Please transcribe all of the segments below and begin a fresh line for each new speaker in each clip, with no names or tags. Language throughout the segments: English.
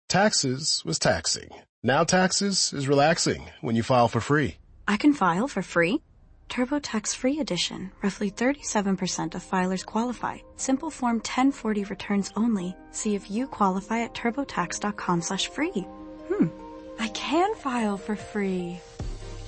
Taxes was taxing. Now taxes is relaxing when you file for free.
I can file for free? TurboTax Free Edition. Roughly 37% of filers qualify. Simple Form 1040 returns only. See if you qualify at turbotax.com/free. I can file for free.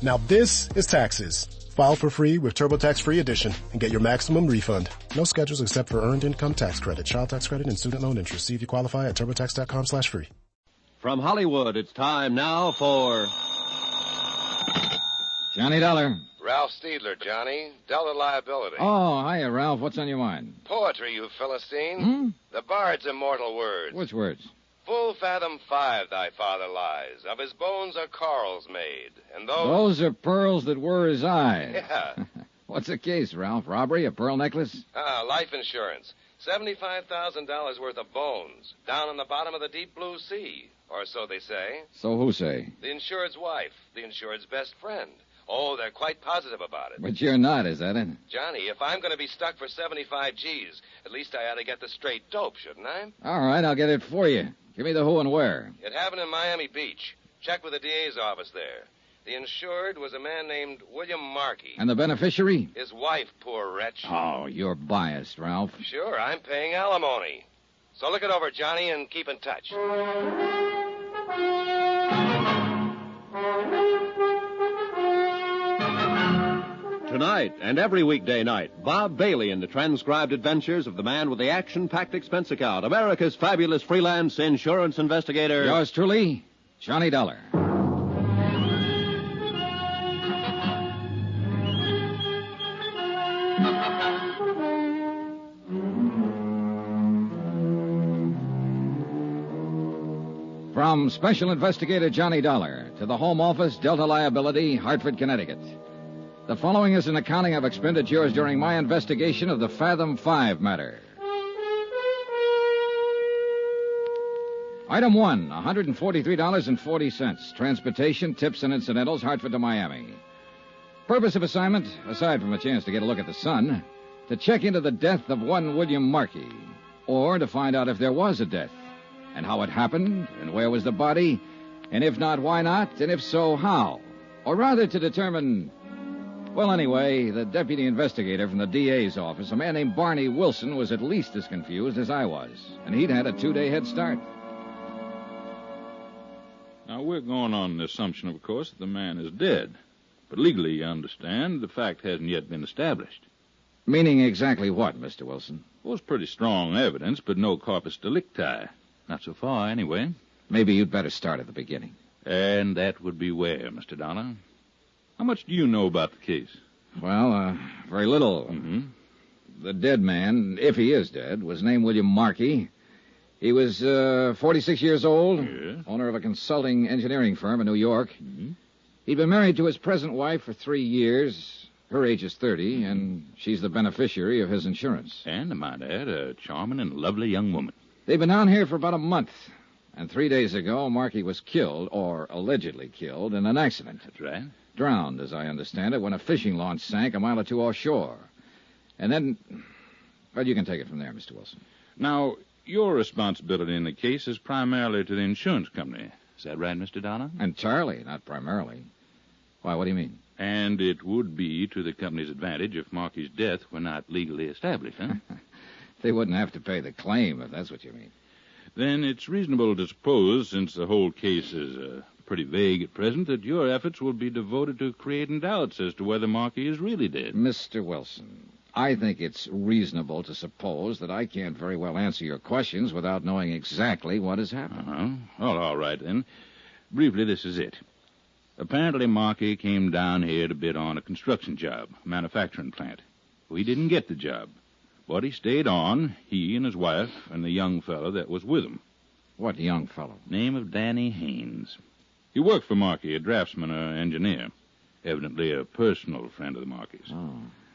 Now this is taxes. File for free with TurboTax Free Edition and get your maximum refund. No schedules except for earned income tax credit, child tax credit, and student loan interest. See if you qualify at turbotax.com/free.
From Hollywood, it's time now for
Johnny Dollar.
Ralph Steedler, Johnny. Delta Liability.
Oh, hiya, Ralph. What's on your mind?
Poetry, you Philistine. The bard's immortal words.
Which words?
Full Fathom-Five thy father lies. Of his bones are corals made. And those...
Those are pearls that were his eyes.
Yeah.
What's the case, Ralph? Robbery? A pearl necklace?
Life insurance. $75,000 worth of bones. Down in the bottom of the deep blue sea. Or so they say.
So who say?
The insured's wife. The insured's best friend. Oh, they're quite positive about it.
But you're not, is that it?
Johnny, if I'm going to be stuck for 75 G's, at least I ought to get the straight dope, shouldn't I?
All right, I'll get it for you. Give me the who and where.
It happened in Miami Beach. Check with the DA's office there. The insured was a man named William Markey.
And the beneficiary?
His wife, poor wretch.
Oh, you're biased, Ralph.
Sure, I'm paying alimony. So look it over, Johnny, and keep in touch.
Tonight and every weekday night, Bob Bailey in the transcribed adventures of the man with the action-packed expense account, America's fabulous freelance insurance investigator.
Yours truly, Johnny Dollar. From Special Investigator Johnny Dollar to the Home Office, Delta Liability, Hartford, Connecticut. The following is an accounting of expenditures during my investigation of the Fathom-Five matter. Item 1, $143.40. Transportation, tips, and incidentals, Hartford to Miami. Purpose of assignment, aside from a chance to get a look at the sun, to check into the death of one William Markey, or to find out if there was a death, and how it happened, and where was the body, and if not, why not, and if so, how? Or rather to determine... Well, anyway, the deputy investigator from the DA's office, a man named Barney Wilson, was at least as confused as I was, and he'd had a 2-day head start.
Now, we're going on the assumption, of course, that the man is dead. But legally, you understand, the fact hasn't yet been established.
Meaning exactly what, Mr. Wilson?
Well, it's pretty strong evidence, but no corpus delicti. Not so far, anyway.
Maybe you'd better start at the beginning.
And that would be where, Mr. Dollar? How much do you know about the case?
Well, very little.
Mm-hmm.
The dead man, if he is dead, was named William Markey. He was 46 years old,
Yes.
Owner of a consulting engineering firm in New York.
Mm-hmm.
He'd been married to his present wife for 3 years. Her age is 30, and she's the beneficiary of his insurance.
And, I might add, a charming and lovely young woman.
They've been down here for about a month, and 3 days ago, Markey was killed, or allegedly killed, in an accident.
That's right.
Drowned, as I understand it, when a fishing launch sank a mile or two offshore. And then... Well, you can take it from there, Mr. Wilson.
Now, your responsibility in the case is primarily to the insurance company. Is that right, Mr. Dollar?
Entirely, not primarily. Why, what do you mean?
And it would be to the company's advantage if Markey's death were not legally established, huh?
They wouldn't have to pay the claim, if that's what you mean.
Then it's reasonable to suppose, since the whole case is pretty vague at present, that your efforts will be devoted to creating doubts as to whether Markey is really dead.
Mr. Wilson, I think it's reasonable to suppose that I can't very well answer your questions without knowing exactly what has happened.
Uh-huh. Well, all right, then. Briefly, this is it. Apparently, Markey came down here to bid on a construction job, a manufacturing plant. Well, he didn't get the job, but he stayed on, he and his wife and the young fellow that was with him.
What young fellow?
Name of Danny Haynes. He worked for Markey, a draftsman or engineer. Evidently a personal friend of the Markeys.
Oh.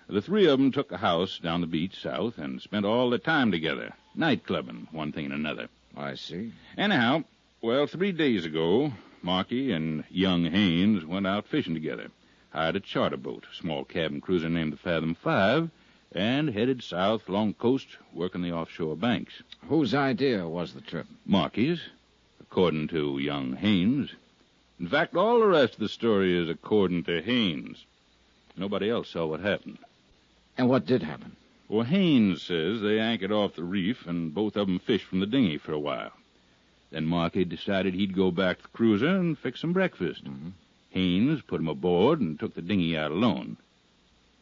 The three of them took a house down the beach south and spent all their time together, night clubbing, one thing and another.
I see.
Anyhow, well, 3 days ago, Markey and young Haynes went out fishing together, hired a charter boat, a small cabin cruiser named the Fathom-Five, and headed south along the coast, working the offshore banks.
Whose idea was the trip?
Markey's. according to young Haynes. In fact, all the rest of the story is according to Haynes. Nobody else saw what happened.
And what did happen?
Well, Haynes says they anchored off the reef, and both of them fished from the dinghy for a while. Then Markey decided he'd go back to the cruiser and fix some breakfast.
Mm-hmm.
Haynes put him aboard and took the dinghy out alone.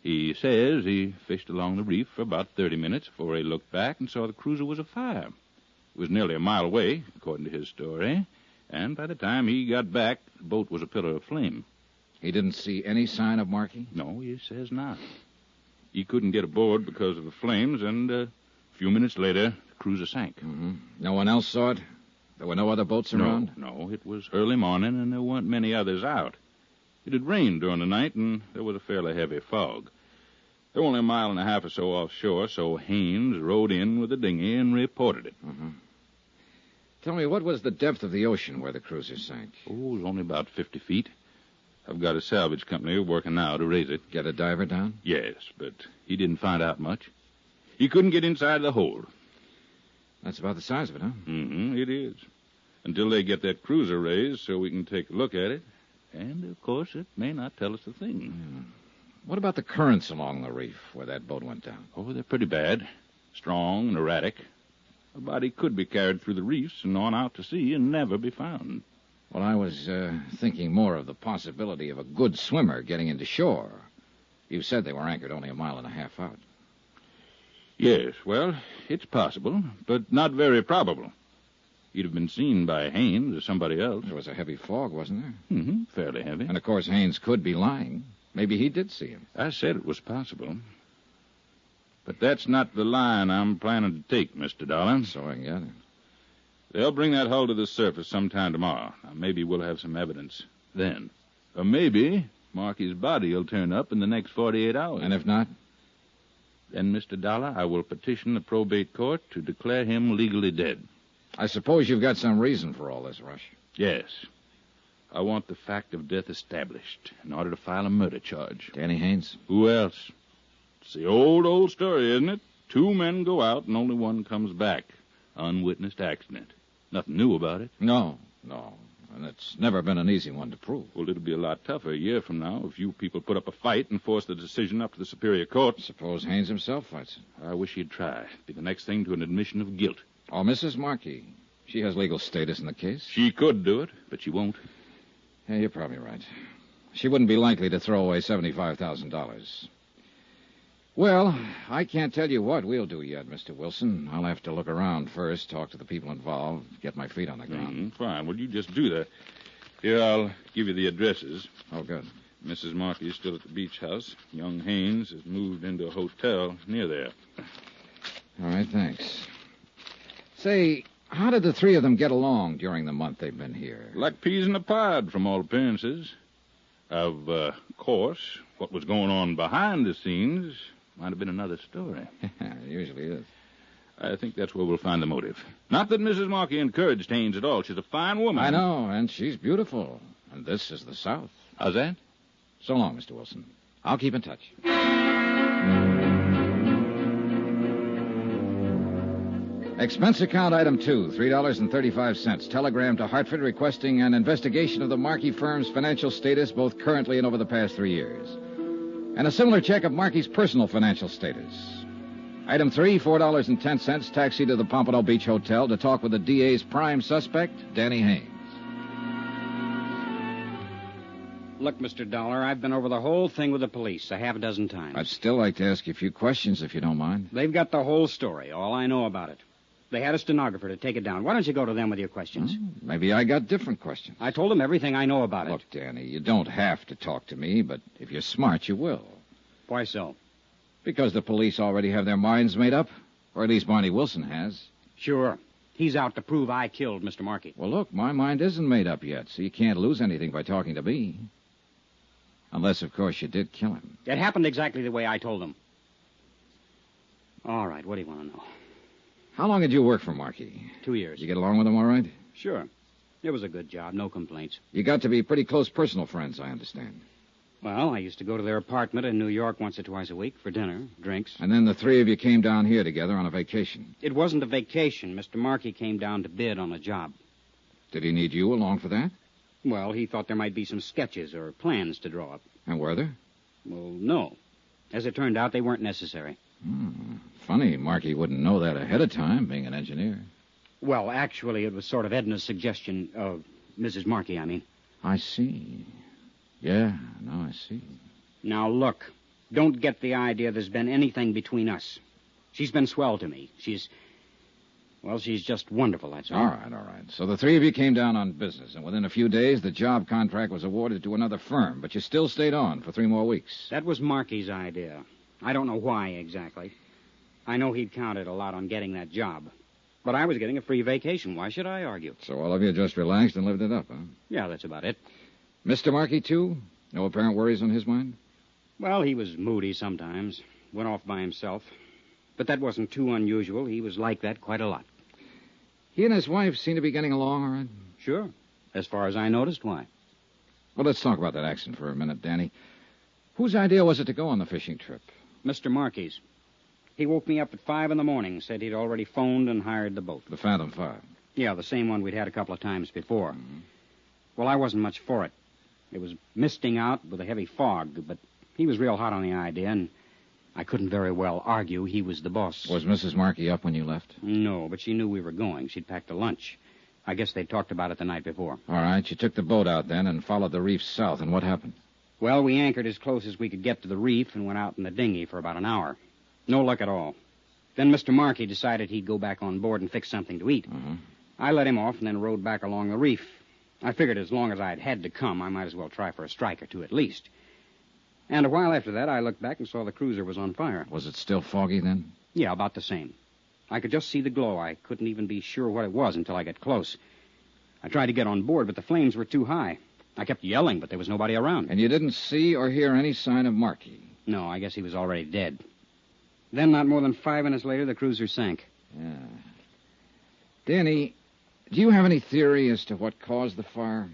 He says he fished along the reef for about 30 minutes before he looked back and saw the cruiser was afire. It was nearly a mile away, according to his story, and by the time he got back, the boat was a pillar of flame.
He didn't see any sign of Markey?
No, he says not. He couldn't get aboard because of the flames, and a few minutes later, the cruiser sank.
Mm-hmm. No one else saw it? There were no other boats around?
No, it was early morning, and there weren't many others out. It had rained during the night, and there was a fairly heavy fog. They were only a mile and a half or so offshore, so Haynes rowed in with the dinghy and reported it.
Mm-hmm. Tell me, what was the depth of the ocean where the cruiser sank?
Oh, it was only about 50 feet. I've got a salvage company working now to raise it.
Get a diver down?
Yes, but he didn't find out much. He couldn't get inside the hold.
That's about the size of it, huh?
Mm-hmm, it is. Until they get that cruiser raised so we can take a look at it. And, of course, it may not tell us a thing.
Yeah. What about the currents along the reef where that boat went down?
Oh, they're pretty bad. Strong and erratic. A body could be carried through the reefs and on out to sea and never be found.
Well, I was thinking more of the possibility of a good swimmer getting into shore. You said they were anchored only a mile and a half out.
Yes, well, it's possible, but not very probable. He'd have been seen by Haynes or somebody else.
There was a heavy fog, wasn't there?
Mm-hmm, fairly heavy.
And, of course, Haynes could be lying. Maybe he did see him.
I said it was possible. But that's not the line I'm planning to take, Mr. Dollar.
So I gather.
They'll bring that hull to the surface sometime tomorrow. Now, maybe we'll have some evidence then. Or maybe Markey's body will turn up in the next 48 hours.
And if not?
Then, Mr. Dollar, I will petition the probate court to declare him legally dead.
I suppose you've got some reason for all this, Rush.
Yes. I want the fact of death established in order to file a murder charge.
Danny Haynes?
Who else? It's the old story, isn't it? 2 men go out and only one comes back. Unwitnessed accident. Nothing new about it.
No. And it's never been an easy one to prove.
Well, it'll be a lot tougher a year from now if you people put up a fight and force the decision up to the Superior Court.
Suppose Haynes himself fights it.
I wish he'd try. Be the next thing to an admission of guilt.
Oh, Mrs. Markey. She has legal status in the case.
She could do it, but she won't.
Yeah, you're probably right. She wouldn't be likely to throw away $75,000. Well, I can't tell you what we'll do yet, Mr. Wilson. I'll have to look around first, talk to the people involved, get my feet on the ground.
Fine. Well, you just do that. Here, I'll give you the addresses.
Oh, good.
Mrs. Markey is still at the beach house. Young Haynes has moved into a hotel near there.
All right, thanks. Say, how did the 3 of them get along during the month they've been here?
Like peas in a pod, from all appearances. Of course, what was going on behind the scenes might have been another story.
It usually is.
I think that's where we'll find the motive. Not that Mrs. Markey encouraged Haynes at all. She's a fine woman.
I know, and she's beautiful. And this is the South.
How's that?
So long, Mr. Wilson. I'll keep in touch. Expense account item 2, $3.35. Telegram to Hartford requesting an investigation of the Markey firm's financial status, both currently and over the past 3 years. And a similar check of Markey's personal financial status. Item 3, $4.10. Taxi to the Pompano Beach Hotel to talk with the DA's prime suspect, Danny Haynes.
Look, Mr. Dollar, I've been over the whole thing with the police a half a dozen times.
I'd still like to ask you a few questions, if you don't mind.
They've got the whole story, all I know about it. They had a stenographer to take it down. Why don't you go to them with your questions?
Maybe I got different questions.
I told them everything I know about it.
Look, Danny, you don't have to talk to me, but if you're smart, you will.
Why so?
Because the police already have their minds made up. Or at least Barney Wilson has.
Sure. He's out to prove I killed Mr. Markey.
Well, look, my mind isn't made up yet, so you can't lose anything by talking to me. Unless, of course, you did kill him.
It happened exactly the way I told them. All right, what do you want to know?
How long did you work for Markey?
2 years.
You get along with him all right?
Sure. It was a good job, no complaints.
You got to be pretty close personal friends, I understand.
Well, I used to go to their apartment in New York once or twice a week for dinner, drinks.
And then the 3 of you came down here together on a vacation.
It wasn't a vacation. Mr. Markey came down to bid on a job.
Did he need you along for that?
Well, he thought there might be some sketches or plans to draw up.
And were there?
Well, no. As it turned out, they weren't necessary.
Funny, Marky wouldn't know that ahead of time, being an engineer.
Well, actually, it was sort of Edna's suggestion of Mrs. Markey, I mean.
I see. Yeah, no, I see.
Now, look, don't get the idea there's been anything between us. She's been swell to me. She's just wonderful, that's all.
All right. So the three of you came down on business, and within a few days, the job contract was awarded to another firm, but you still stayed on for 3 more weeks.
That was Markey's idea. I don't know why exactly. I know he'd counted a lot on getting that job. But I was getting a free vacation. Why should I argue?
So all of you just relaxed and lived it up, huh?
Yeah, that's about it.
Mr. Markey, too? No apparent worries on his mind?
Well, he was moody sometimes. Went off by himself. But that wasn't too unusual. He was like that quite a lot.
He and his wife seem to be getting along all right?
Sure. As far as I noticed, why?
Well, let's talk about that accident for a minute, Danny. Whose idea was it to go on the fishing trip?
Mr. Markey's. He woke me up at 5 in the morning, said he'd already phoned and hired the boat.
The Fathom-Five?
Yeah, the same one we'd had a couple of times before. Mm-hmm. Well, I wasn't much for it. It was misting out with a heavy fog, but he was real hot on the idea, and I couldn't very well argue he was the boss.
Was Mrs. Markey up when you left?
No, but she knew we were going. She'd packed a lunch. I guess they'd talked about it the night before.
All right, you took the boat out then and followed the reef south, and what happened?
Well, we anchored as close as we could get to the reef and went out in the dinghy for about an hour. No luck at all. Then Mr. Markey decided he'd go back on board and fix something to eat.
Uh-huh.
I let him off and then rowed back along the reef. I figured as long as I'd had to come, I might as well try for a strike or two at least. And a while after that, I looked back and saw the cruiser was on fire.
Was it still foggy then?
Yeah, about the same. I could just see the glow. I couldn't even be sure what it was until I got close. I tried to get on board, but the flames were too high. I kept yelling, but there was nobody around.
And you didn't see or hear any sign of Markey?
No, I guess he was already dead. Then, not more than 5 minutes later, the cruiser sank.
Yeah. Danny, do you have any theory as to what caused the fire?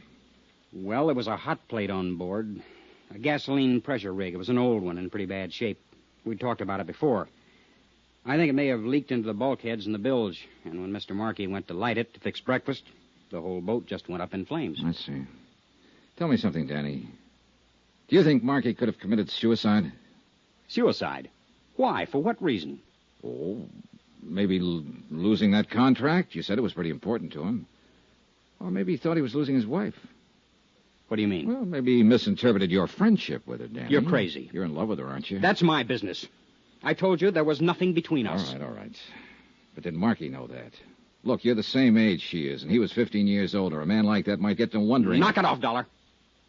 Well, there was a hot plate on board. A gasoline pressure rig. It was an old one in pretty bad shape. We'd talked about it before. I think it may have leaked into the bulkheads in the bilge, and when Mr. Markey went to light it to fix breakfast, the whole boat just went up in flames.
I see. Tell me something, Danny. Do you think Markey could have committed suicide?
Suicide? Why? For what reason?
Oh, maybe losing that contract. You said it was pretty important to him. Or maybe he thought he was losing his wife.
What do you mean?
Well, maybe he misinterpreted your friendship with her, Danny.
You're crazy.
You're in love with her, aren't you?
That's my business. I told you there was nothing between us.
All right. But did Markey know that? Look, you're the same age she is, and he was 15 years older. A man like that might get to wondering...
Knock it off, Dollar.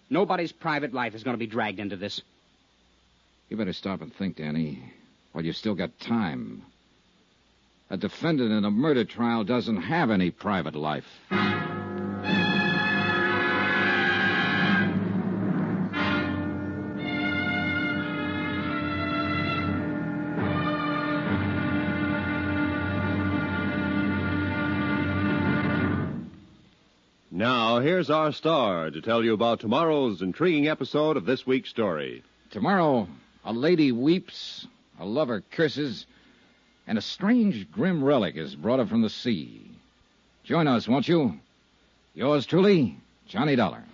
Nobody's private life is going to be dragged into this.
You better stop and think, Danny, while you've still got time. A defendant in a murder trial doesn't have any private life.
Now, here's our star to tell you about tomorrow's intriguing episode of this week's story.
Tomorrow, a lady weeps, a lover curses, and a strange, grim relic is brought up from the sea. Join us, won't you? Yours truly, Johnny Dollar.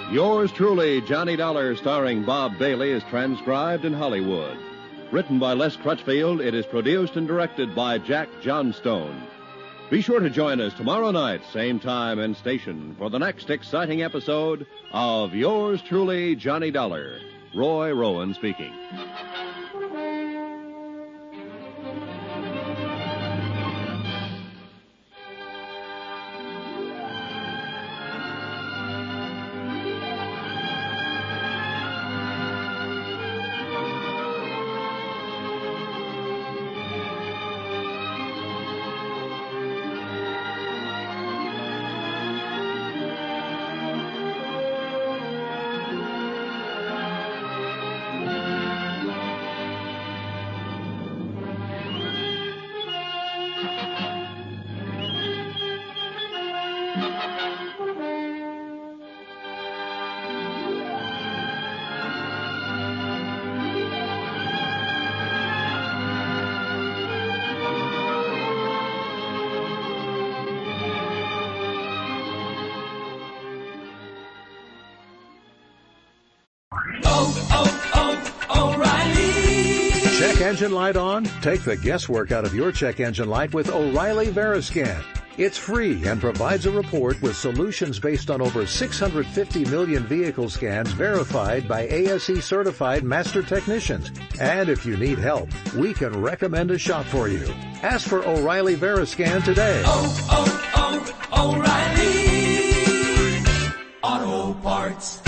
Yours truly, Johnny Dollar, starring Bob Bailey, is transcribed in Hollywood. Written by Les Crutchfield, it is produced and directed by Jack Johnstone. Be sure to join us tomorrow night, same time and station, for the next exciting episode of Yours truly, Johnny Dollar. Roy Rowan speaking.
O'Reilly! Check engine light on? Take the guesswork out of your check engine light with O'Reilly Veriscan. It's free and provides a report with solutions based on over 650 million vehicle scans verified by ASE-certified master technicians. And if you need help, we can recommend a shop for you. Ask for O'Reilly Veriscan today.
O'Reilly Auto Parts.